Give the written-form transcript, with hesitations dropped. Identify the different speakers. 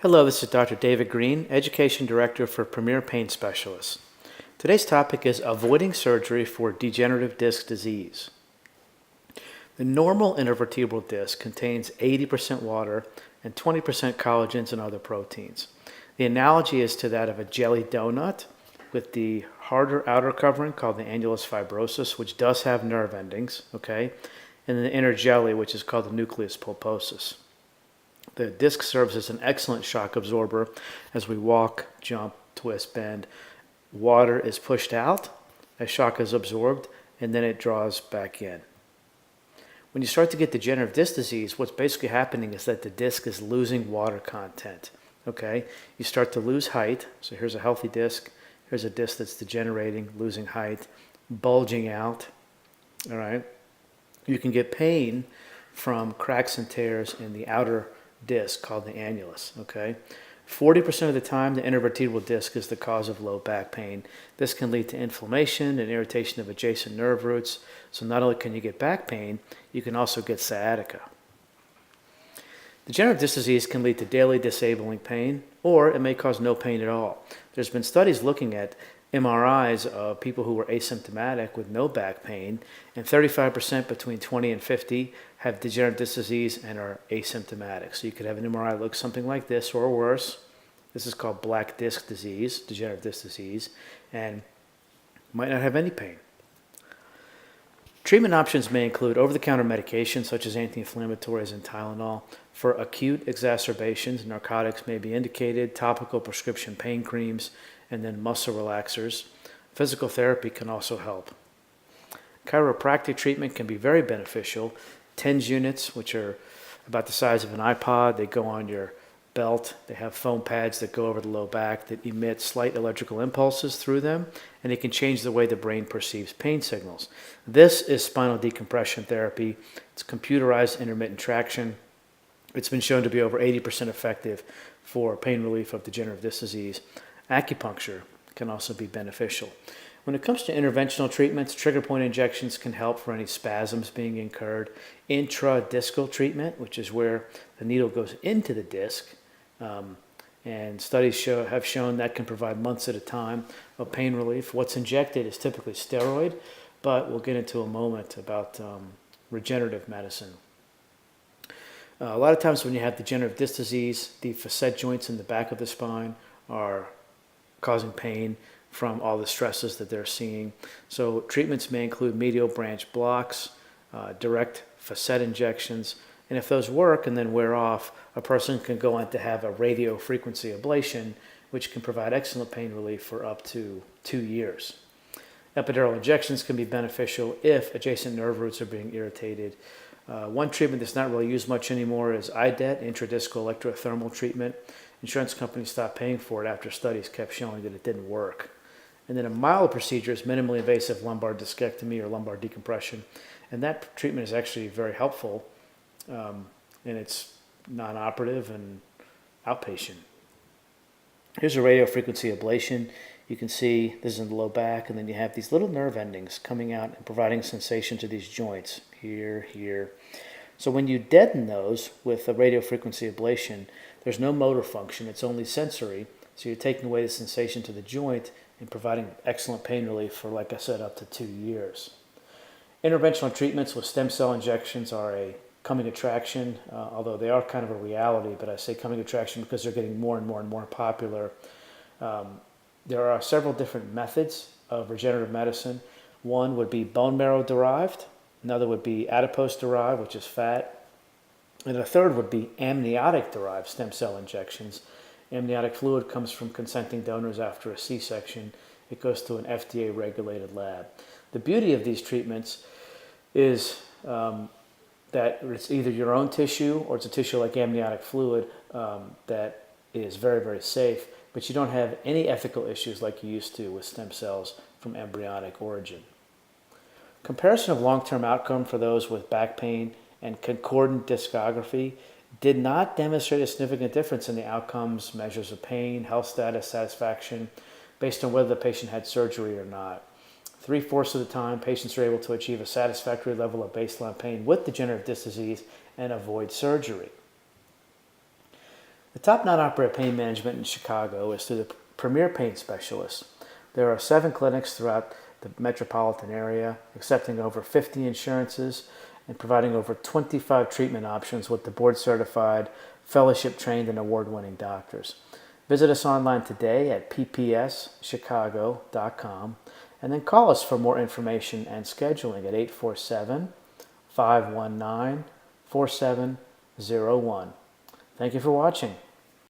Speaker 1: Hello, this is Dr. David Green, Education Director for Premier Pain Specialists. Today's topic is avoiding surgery for degenerative disc disease. The normal intervertebral disc contains 80% water and 20% collagens and other proteins. The analogy is to that of a jelly donut with the harder outer covering called the annulus fibrosus, which does have nerve endings, okay, and the inner jelly, which is called the nucleus pulposus. The disc serves as an excellent shock absorber as we walk, jump, twist, bend. Water is pushed out, a shock is absorbed, and then it draws back in. When you start to get degenerative disc disease, what's basically happening is that the disc is losing water content. Okay? You start to lose height. So here's a healthy disc. Here's a disc that's degenerating, losing height, bulging out. All right? You can get pain from cracks and tears in the outer disc called the annulus. Okay, 40% of the time the intervertebral disc is the cause of low back pain. This can lead to inflammation and irritation of adjacent nerve roots. So not only can you get back pain, you can also get sciatica. Degenerative disc disease can lead to daily disabling pain, or it may cause no pain at all. There's been studies looking at MRIs of people who were asymptomatic with no back pain, and 35% between 20 and 50 have degenerative disc disease and are asymptomatic. So you could have an MRI look something like this or worse. This is called black disc disease, degenerative disc disease, and might not have any pain. Treatment options may include over-the-counter medications such as anti-inflammatories and Tylenol. For acute exacerbations, narcotics may be indicated, topical prescription pain creams, and then muscle relaxers. Physical therapy can also help. Chiropractic treatment can be very beneficial. TENS units, which are about the size of an iPod, they go on your belt. They have foam pads that go over the low back that emit slight electrical impulses through them, and it can change the way the brain perceives pain signals. This is spinal decompression therapy. It's computerized intermittent traction. It's been shown to be over 80% effective for pain relief of degenerative disc disease. Acupuncture can also be beneficial. When it comes to interventional treatments, trigger point injections can help for any spasms being incurred. Intradiscal treatment, which is where the needle goes into the disc, and studies have shown that can provide months at a time of pain relief. What's injected is typically steroid, but we'll get into a moment about regenerative medicine. A lot of times when you have degenerative disc disease, the facet joints in the back of the spine are causing pain from all the stresses that they're seeing. So treatments may include medial branch blocks, direct facet injections, and if those work and then wear off, a person can go on to have a radiofrequency ablation, which can provide excellent pain relief for up to 2 years. Epidural injections can be beneficial if adjacent nerve roots are being irritated. One treatment that's not really used much anymore is adept, intradiscal electrothermal treatment. Insurance companies stopped paying for it after studies kept showing that it didn't work. And then a mild procedure is minimally invasive lumbar discectomy or lumbar decompression. And that treatment is actually very helpful, and it's non-operative and outpatient. Here's a radiofrequency ablation. You can see this is in the low back, and then you have these little nerve endings coming out and providing sensation to these joints, here, here. So when you deaden those with a radiofrequency ablation, there's no motor function, it's only sensory. So you're taking away the sensation to the joint and providing excellent pain relief for, like I said, up to 2 years. Interventional treatments with stem cell injections are a coming attraction, although they are kind of a reality, but I say coming attraction because they're getting more and more and more popular. There are several different methods of regenerative medicine. One would be bone marrow derived, another would be adipose derived, which is fat, and a third would be amniotic derived stem cell injections. Amniotic fluid comes from consenting donors after a C-section. It goes to an FDA regulated lab. The beauty of these treatments is that it's either your own tissue or it's a tissue like amniotic fluid that is very, very safe, but you don't have any ethical issues like you used to with stem cells from embryonic origin. Comparison of long-term outcome for those with back pain and concordant discography did not demonstrate a significant difference in the outcomes, measures of pain, health status, satisfaction, based on whether the patient had surgery or not. 3/4 of the time, patients are able to achieve a satisfactory level of baseline pain with degenerative disc disease and avoid surgery. The top non-operative pain management in Chicago is through the Premier Pain Specialists. There are 7 clinics throughout the metropolitan area, accepting over 50 insurances and providing over 25 treatment options with the board-certified, fellowship-trained, and award-winning doctors. Visit us online today at ppschicago.com and then call us for more information and scheduling at 847-519-4701. Thank you for watching.